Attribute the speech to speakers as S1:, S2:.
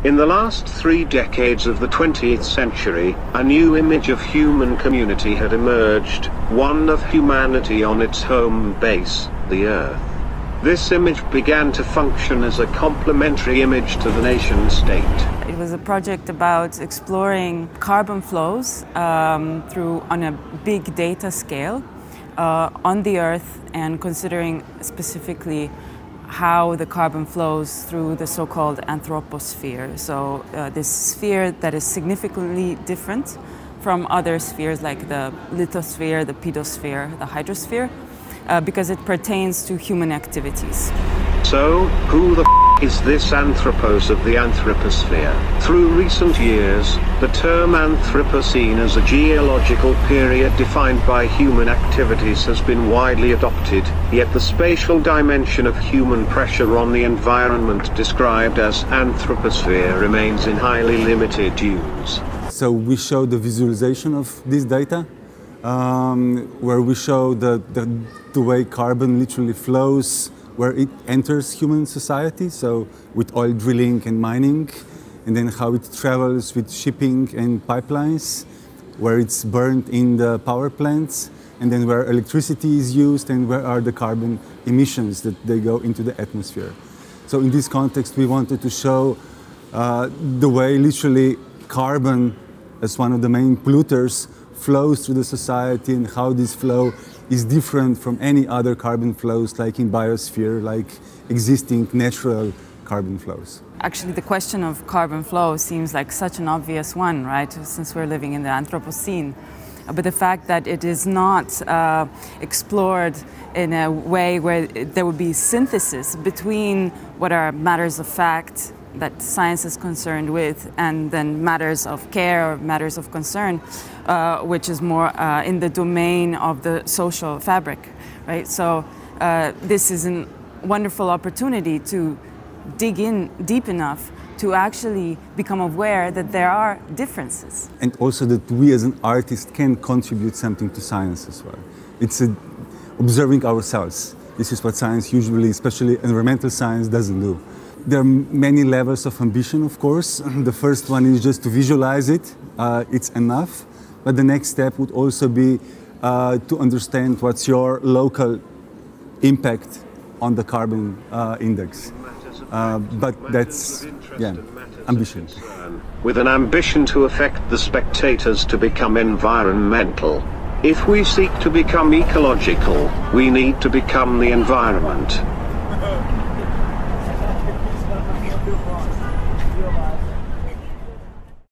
S1: In the last 3 decades of the 20th century, a new image of human community had emerged, one of humanity on its home base, the Earth. This image began to function as a complementary image to the nation-state.
S2: It was a project about exploring carbon flows on a big data scale on the Earth, and considering specifically how the carbon flows through the so-called anthroposphere. So this sphere that is significantly different from other spheres like the lithosphere, the pedosphere, the hydrosphere, because it pertains to human activities.
S1: So, who the is this anthropos of the anthroposphere? Through recent years, the term Anthropocene as a geological period defined by human activities has been widely adopted, yet the spatial dimension of human pressure on the environment described as anthroposphere remains in highly limited use.
S3: So we show the visualization of this data, where we show the way carbon literally flows, where it enters human society, so with oil drilling and mining, and then how it travels with shipping and pipelines, where it's burned in the power plants, and then where electricity is used, and where are the carbon emissions that they go into the atmosphere. So in this context, we wanted to show the way literally carbon, as one of the main polluters, flows through the society, and how this flow is different from any other carbon flows, like in biosphere, like existing natural carbon flows.
S2: Actually, the question of carbon flow seems like such an obvious one, right, since we're living in the Anthropocene. But the fact that it is not explored in a way where there would be synthesis between what are matters of fact that science is concerned with, and then matters of care or matters of concern, which is more in the domain of the social fabric, right? So this is a wonderful opportunity to dig in deep enough to actually become aware that there are differences.
S3: And also that we as an artist can contribute something to science as well. It's observing ourselves. This is what science usually, especially environmental science, doesn't do. There are many levels of ambition, of course. The first one is just to visualize it. It's enough. But the next step would also be to understand what's your local impact on the carbon index. But that's, yeah, ambition.
S1: With an ambition to affect the spectators to become environmental. If we seek to become ecological, we need to become the environment.